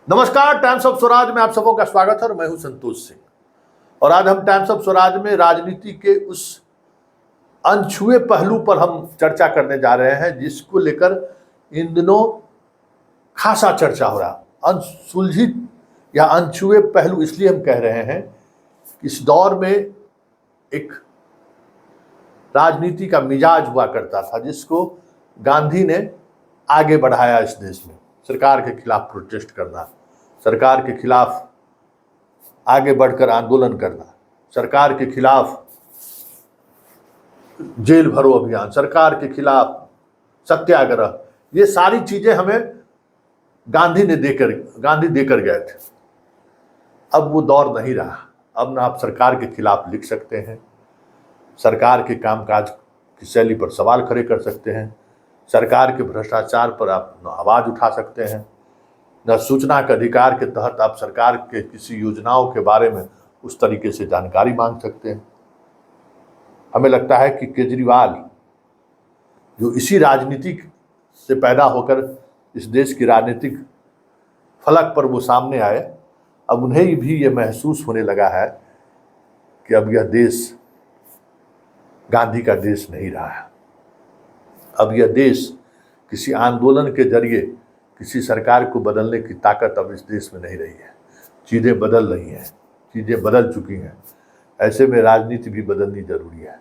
नमस्कार, times of Swaraj में आप सबों का स्वागत है और मैं हूं संतोष सिंह। और आज हम टाइम्स ऑफ स्वराज में राजनीति के उस अनछुए पहलू पर हम चर्चा करने जा रहे हैं जिसको लेकर इन दिनों खासा चर्चा हो रहा। अनसुलझित या अनछुए पहलू इसलिए हम कह रहे हैं कि इस दौर में एक राजनीति का मिजाज हुआ करता था जिसको गांधी ने आगे बढ़ाया इस देश में। सरकार के खिलाफ प्रोटेस्ट करना, सरकार के खिलाफ आगे बढ़कर आंदोलन करना, सरकार के खिलाफ जेल भरो अभियान, सरकार के खिलाफ सत्याग्रह, ये सारी चीजें हमें गांधी देकर गए थे। अब वो दौर नहीं रहा। अब ना आप सरकार के खिलाफ लिख सकते हैं, सरकार के कामकाज की शैली पर सवाल खड़े कर सकते हैं, सरकार के भ्रष्टाचार पर आप न आवाज उठा सकते हैं, न सूचना के अधिकार के तहत आप सरकार के किसी योजनाओं के बारे में उस तरीके से जानकारी मांग सकते हैं। हमें लगता है कि केजरीवाल जो इसी राजनीति से पैदा होकर इस देश की राजनीतिक फलक पर वो सामने आए, अब उन्हें भी ये महसूस होने लगा है कि अब यह देश गांधी का देश नहीं रहा है। अब यह देश किसी आंदोलन के जरिए किसी सरकार को बदलने की ताकत अब इस देश में नहीं रही है। चीज़ें बदल रही हैं, चीज़ें बदल चुकी हैं। ऐसे में राजनीति भी बदलनी जरूरी है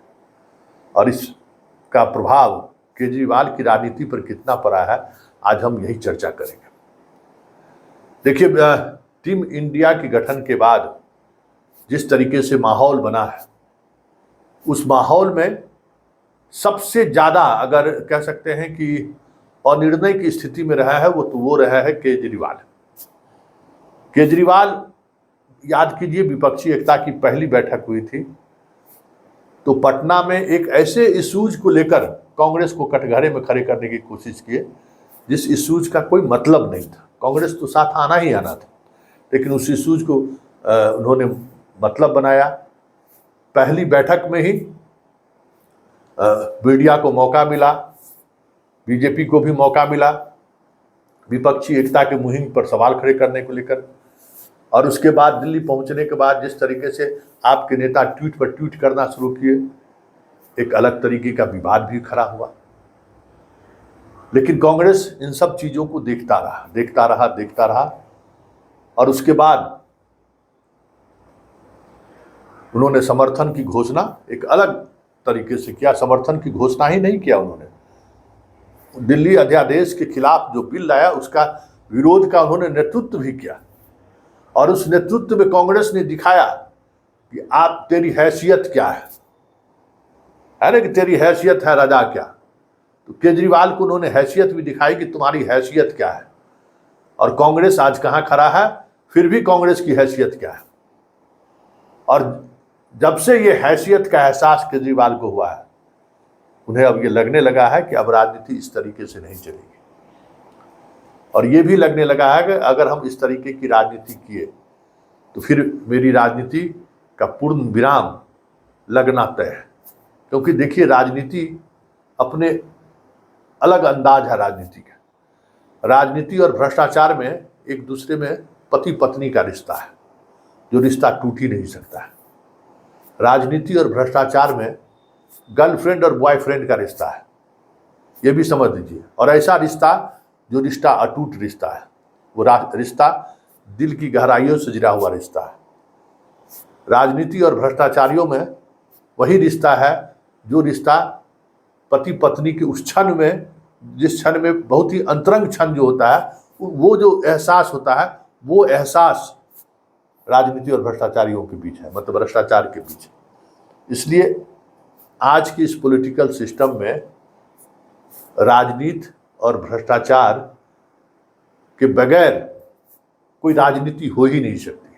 और इसका प्रभाव केजरीवाल की राजनीति पर कितना पड़ा है, आज हम यही चर्चा करेंगे। देखिए, टीम इंडिया के गठन के बाद जिस तरीके से माहौल बना है, उस माहौल में सबसे ज़्यादा अगर कह सकते हैं कि अनिर्णय की स्थिति में रहा है वो रहा है केजरीवाल। याद कीजिए, विपक्षी एकता की पहली बैठक हुई थी तो पटना में एक ऐसे इशूज को लेकर कांग्रेस को कटघरे में खड़े करने की कोशिश किए जिस इशूज का कोई मतलब नहीं था। कांग्रेस तो साथ आना ही आना था, लेकिन उस इशूज को उन्होंने मतलब बनाया। पहली बैठक में ही मीडिया को मौका मिला, बीजेपी को भी मौका मिला विपक्षी एकता के मुहिम पर सवाल खड़े करने को लेकर। और उसके बाद दिल्ली पहुंचने के बाद जिस तरीके से आपके नेता ट्वीट पर ट्वीट करना शुरू किए, एक अलग तरीके का विवाद भी खड़ा हुआ। लेकिन कांग्रेस इन सब चीजों को देखता रहा और उसके बाद उन्होंने समर्थन की घोषणा एक अलग तरीके से किया। समर्थन की घोषणा ही नहीं किया उन्होंने, दिल्ली अध्यादेश के खिलाफ जो बिल लाया उसका विरोध का उन्होंने नेतृत्व भी किया। और उस नेतृत्व में कांग्रेस ने दिखाया कि आप, तेरी हैसियत क्या है, अरे कि तेरी हैसियत है रजा क्या। तो केजरीवाल को उन्होंने हैसियत भी दिखाई कि तुम्हारी हैसियत क्या है। और कांग्रेस आज कहाँ खड़ा है, फिर भी कांग्रेस की हैसियत क्या है। और जब से ये हैसियत का एहसास केजरीवाल को हुआ है, उन्हें अब ये लगने लगा है कि अब राजनीति इस तरीके से नहीं चलेगी। और ये भी लगने लगा है कि अगर हम इस तरीके की राजनीति किए तो फिर मेरी राजनीति का पूर्ण विराम लगना तय है। क्योंकि देखिए, राजनीति अपने अलग अंदाज है राजनीति का। राजनीति और भ्रष्टाचार में एक दूसरे में पति पत्नी का रिश्ता है, जो रिश्ता टूट ही नहीं सकता है। राजनीति और भ्रष्टाचार में गर्लफ्रेंड और बॉयफ्रेंड का रिश्ता है, ये भी समझ लीजिए। और ऐसा रिश्ता जो रिश्ता अटूट रिश्ता है, वो रिश्ता दिल की गहराइयों से जुड़ा हुआ रिश्ता है। राजनीति और भ्रष्टाचारियों में वही रिश्ता है जो रिश्ता पति पत्नी के उस क्षण में, जिस क्षण में बहुत ही अंतरंग क्षण जो होता है, वो जो एहसास होता है, वो एहसास राजनीति और भ्रष्टाचारियों के बीच है, मतलब भ्रष्टाचार के बीच। इसलिए आज की इस पॉलिटिकल सिस्टम में राजनीति और भ्रष्टाचार के बगैर कोई राजनीति हो ही नहीं सकती।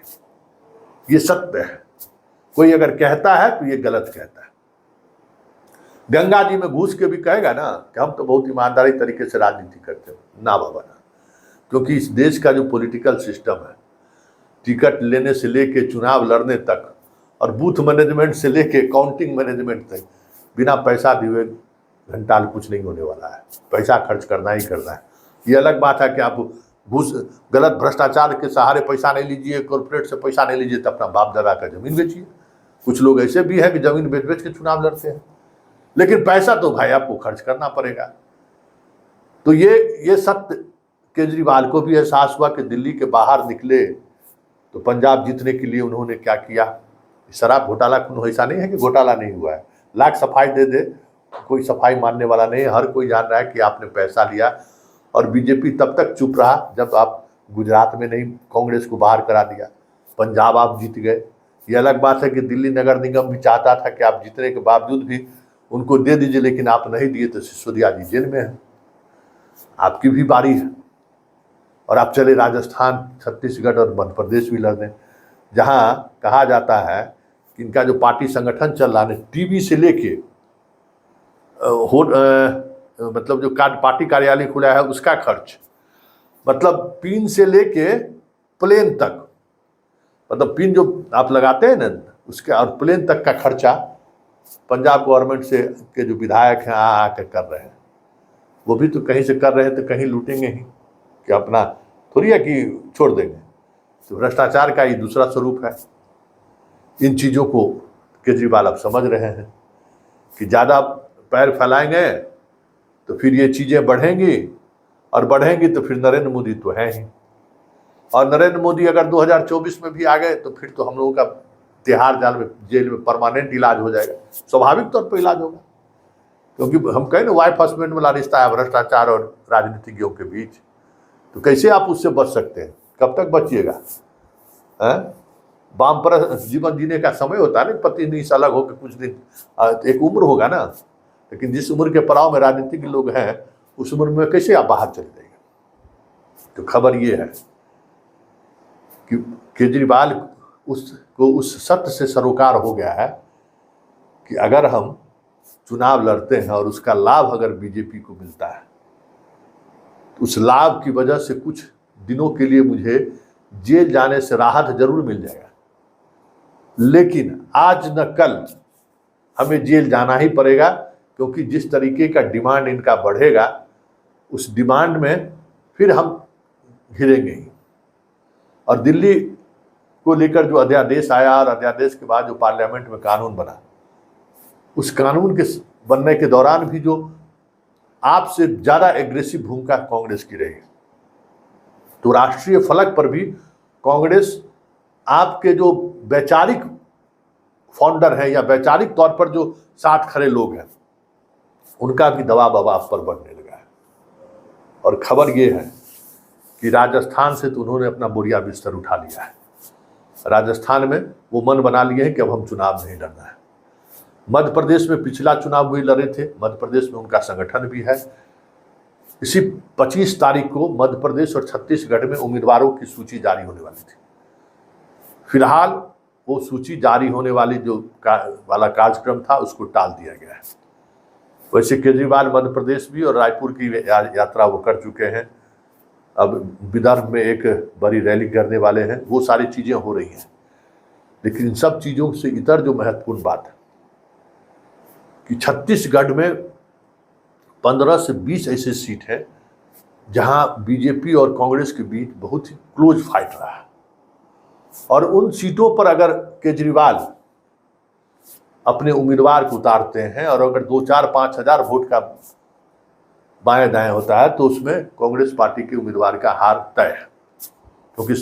ये सत्य है। कोई अगर कहता है तो ये गलत कहता है। गंगा जी में घुस के भी कहेगा ना कि हम तो बहुत ईमानदारी तरीके से राजनीति करते हैं, ना बाबा ना। क्योंकि इस देश का जो पॉलिटिकल सिस्टम है, टिकट लेने से लेके चुनाव लड़ने तक और बूथ मैनेजमेंट से लेके काउंटिंग मैनेजमेंट तक, बिना पैसा दिए घंटाल कुछ नहीं होने वाला है। पैसा खर्च करना ही करना है। ये अलग बात है कि आप घूस गलत भ्रष्टाचार के सहारे पैसा नहीं लीजिए, कॉर्पोरेट से पैसा नहीं लीजिए तो अपना बाप दादा का जमीन बेचिए। कुछ लोग ऐसे भी हैं कि जमीन बेच बेच के चुनाव लड़ते हैं, लेकिन पैसा तो भाई आपको खर्च करना पड़ेगा। तो ये सत्य केजरीवाल को भी एहसास हुआ कि दिल्ली के बाहर निकले तो पंजाब जीतने के लिए उन्होंने क्या किया। शराब घोटाला ऐसा नहीं है कि घोटाला नहीं हुआ है, लाख सफाई दे दे कोई सफाई मानने वाला नहीं है। हर कोई जान रहा है कि आपने पैसा लिया, और बीजेपी तब तक चुप रहा जब आप गुजरात में नहीं कांग्रेस को बाहर करा दिया, पंजाब आप जीत गए। ये अलग बात है कि दिल्ली नगर निगम भी चाहता था कि आप जीतने के बावजूद भी उनको दे दीजिए, लेकिन आप नहीं दिए तो सिसोदिया जी जेल में है। आपकी भी बारी है, और आप चले राजस्थान, छत्तीसगढ़ और मध्य प्रदेश भी लड़ने, जहां कहा जाता है कि इनका जो पार्टी संगठन चल रहा है, टीवी से लेके मतलब जो पार्टी कार्यालय खुला है उसका खर्च, मतलब पिन से लेके प्लेन तक, मतलब पिन जो आप लगाते हैं ना उसके और प्लेन तक का खर्चा पंजाब गवर्नमेंट से के जो विधायक हैं आके कर रहे हैं। वो भी तो कहीं से कर रहे हैं तो कहीं लूटेंगे ही, कि अपना थोड़ी है कि छोड़ देंगे। तो भ्रष्टाचार का ये दूसरा स्वरूप है। इन चीज़ों को केजरीवाल अब समझ रहे हैं कि ज़्यादा पैर फैलाएंगे तो फिर ये चीज़ें बढ़ेंगी, और बढ़ेंगी तो फिर नरेंद्र मोदी तो है ही, और नरेंद्र मोदी अगर 2024 में भी आ गए तो फिर तो हम लोगों का तिहाड़ जेल में परमानेंट इलाज हो जाएगा, स्वाभाविक तौर पर इलाज होगा। क्योंकि हम कहें ना वाइफ हस्बैंड वाला रिश्ता है भ्रष्टाचार और राजनीतिज्ञों के बीच, तो कैसे आप उससे बच सकते हैं? कब तक बचिएगा? वामपरस्त जीवन जीने का समय होता है ना, पति से अलग होकर कुछ दिन, एक उम्र होगा ना, लेकिन जिस उम्र के पड़ाव में राजनीतिक लोग हैं उस उम्र में कैसे आप बाहर चले जाएंगे? तो खबर ये है कि केजरीवाल उस सत्य से सरोकार हो गया है कि अगर हम चुनाव लड़ते हैं और उसका लाभ अगर बीजेपी को मिलता है तो उस लाभ की वजह से कुछ दिनों के लिए मुझे जेल जाने से राहत जरूर मिल जाएगा, लेकिन आज न कल हमें जेल जाना ही पड़ेगा, क्योंकि जिस तरीके का डिमांड इनका बढ़ेगा उस डिमांड में फिर हम घिरेंगे ही। और दिल्ली को लेकर जो अध्यादेश आया और अध्यादेश के बाद जो पार्लियामेंट में कानून बना, उस कानून के बनने के दौरान भी जो आपसे ज़्यादा एग्रेसिव भूमिका कांग्रेस की रही, तो राष्ट्रीय फलक पर भी कांग्रेस आपके जो वैचारिक फाउंडर हैं या वैचारिक तौर पर जो साथ खड़े लोग हैं उनका भी दबाव अब आप पर बढ़ने लगा है। और खबर ये है कि राजस्थान से तो उन्होंने अपना बोरिया बिस्तर उठा लिया है। राजस्थान में वो मन बना लिए हैं कि अब हम चुनाव नहीं लड़ना है। मध्य प्रदेश में पिछला चुनाव वही लड़े थे, मध्य प्रदेश में उनका संगठन भी है। इसी 25 तारीख को मध्य प्रदेश और छत्तीसगढ़ में उम्मीदवारों की सूची जारी होने वाली थी। फिलहाल वो सूची जारी होने वाली वाला कार्यक्रम था उसको टाल दिया गया है। वैसे केजरीवाल मध्य प्रदेश भी और रायपुर की यात्रा वो कर चुके हैं। अब विदर्भ में एक बड़ी रैली करने वाले हैं। वो सारी चीज़ें हो रही हैं, लेकिन इन सब चीज़ों से इतर जो महत्वपूर्ण बात है कि छत्तीसगढ़ में 15 से 20 ऐसे सीट हैं जहां बीजेपी और कांग्रेस के बीच बहुत ही क्लोज फाइट रहा है। और उन सीटों पर अगर केजरीवाल अपने उम्मीदवार को उतारते हैं और अगर 2-4-5 हज़ार वोट का बाएं दाएं होता है तो उसमें कांग्रेस पार्टी के उम्मीदवार का हार तय है, क्योंकि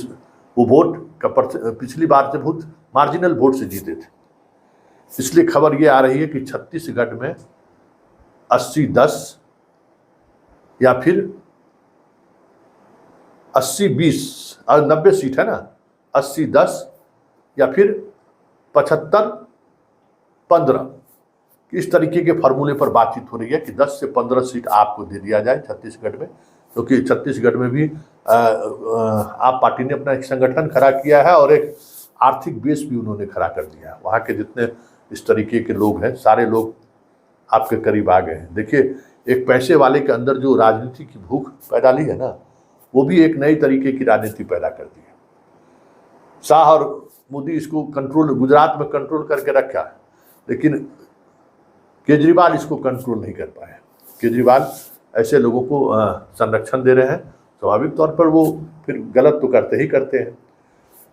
वो वोट का पिछली बार से बहुत मार्जिनल वोट से जीते थे। इसलिए खबर ये आ रही है कि छत्तीसगढ़ में 80-10 या फिर 80-20 और 90 सीट है ना, 80-10 या फिर 75-15 इस तरीके के फार्मूले पर बातचीत हो रही है कि 10 से 15 सीट आपको दे दिया जाए छत्तीसगढ़ में, क्योंकि छत्तीसगढ़ में भी आप पार्टी ने अपना एक संगठन खड़ा किया है और एक आर्थिक बेस भी उन्होंने खड़ा कर दिया है। वहाँ के जितने इस तरीके के लोग हैं सारे लोग आपके करीब आ गए हैं। देखिए, एक पैसे वाले के अंदर जो राजनीति की भूख पैदा ली है ना, वो भी एक नई तरीके की राजनीति पैदा कर दी है। शाह और मोदी इसको कंट्रोल गुजरात में कंट्रोल करके रखा है, लेकिन केजरीवाल इसको कंट्रोल नहीं कर पाए। केजरीवाल ऐसे लोगों को संरक्षण दे रहे हैं, स्वाभाविक तौर पर वो फिर गलत तो करते ही करते हैं।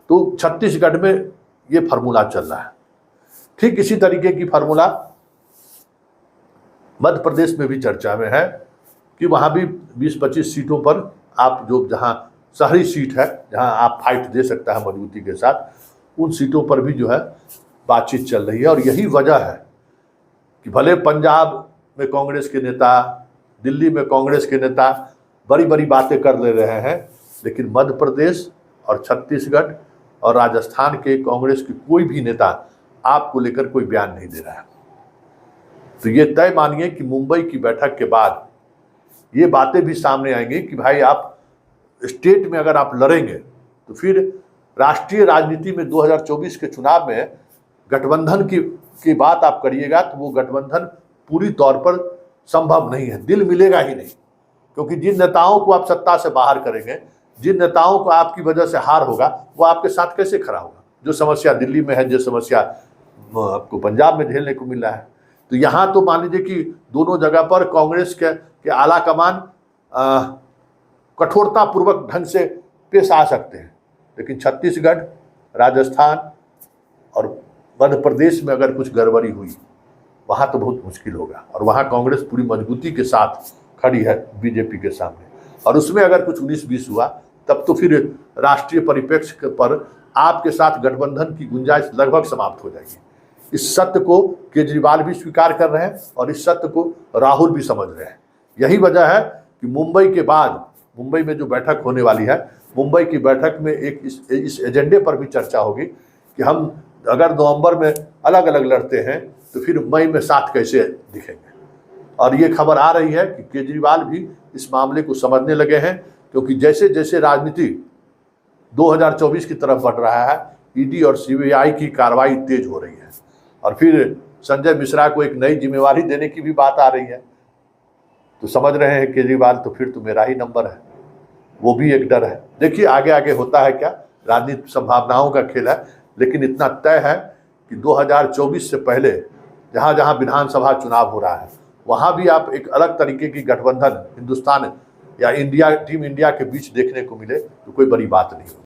तो छत्तीसगढ़ में ये फार्मूला चल रहा है। ठीक इसी तरीके की फार्मूला मध्य प्रदेश में भी चर्चा में है कि वहाँ भी 20-25 सीटों पर आप जो जहाँ शहरी सीट है, जहाँ आप फाइट दे सकता है मजबूती के साथ, उन सीटों पर भी जो है बातचीत चल रही है। और यही वजह है कि भले पंजाब में कांग्रेस के नेता, दिल्ली में कांग्रेस के नेता बड़ी बड़ी बातें कर ले रहे हैं, लेकिन मध्य प्रदेश और छत्तीसगढ़ और राजस्थान के कांग्रेस के कोई भी नेता आपको लेकर कोई बयान नहीं दे रहा है। तो ये तय मानिए कि मुंबई की बैठक के बाद ये बातें भी सामने आएंगी कि भाई आप स्टेट में अगर आप लड़ेंगे तो फिर राष्ट्रीय राजनीति में 2024 के चुनाव में गठबंधन की बात आप करिएगा तो वो गठबंधन पूरी तौर पर संभव नहीं है, दिल मिलेगा ही नहीं। क्योंकि जिन नेताओं को आप सत्ता से बाहर करेंगे, जिन नेताओं को आपकी वजह से हार होगा, वो आपके साथ कैसे खड़ा होगा। जो समस्या दिल्ली में है, जो समस्या आपको पंजाब में झेलने को मिल रहा है, तो यहाँ तो मान लीजिए कि दोनों जगह पर कांग्रेस के आला कमान कठोरतापूर्वक ढंग से पेश आ सकते हैं, लेकिन छत्तीसगढ़, राजस्थान और मध्य प्रदेश में अगर कुछ गड़बड़ी हुई, वहाँ तो बहुत मुश्किल होगा। और वहाँ कांग्रेस पूरी मजबूती के साथ खड़ी है बीजेपी के सामने, और उसमें अगर कुछ 19-20 हुआ तब तो फिर राष्ट्रीय परिप्रेक्ष्य पर आपके साथ गठबंधन की गुंजाइश लगभग समाप्त हो जाएगी। इस सत्य को केजरीवाल भी स्वीकार कर रहे हैं और इस सत्य को राहुल भी समझ रहे हैं। यही वजह है कि मुंबई के बाद, मुंबई में जो बैठक होने वाली है, मुंबई की बैठक में एक इस एजेंडे पर भी चर्चा होगी कि हम अगर नवंबर में अलग अलग लड़ते हैं तो फिर मई में साथ कैसे दिखेंगे। और ये खबर आ रही है कि केजरीवाल भी इस मामले को समझने लगे हैं, क्योंकि जैसे जैसे राजनीति 2024 की तरफ बढ़ रहा है, ईडी और सीबीआई की कार्रवाई तेज हो रही है और फिर संजय मिश्रा को एक नई जिम्मेवारी देने की भी बात आ रही है। तो समझ रहे हैं केजरीवाल तो फिर तो मेरा ही नंबर है, वो भी एक डर है। देखिए आगे आगे होता है क्या, राजनीति संभावनाओं का खेल है, लेकिन इतना तय है कि 2024 से पहले जहाँ जहाँ विधानसभा चुनाव हो रहा है, वहाँ भी आप एक अलग तरीके की गठबंधन हिंदुस्तान या इंडिया, टीम इंडिया के बीच देखने को मिले तो कोई बड़ी बात नहीं होगी।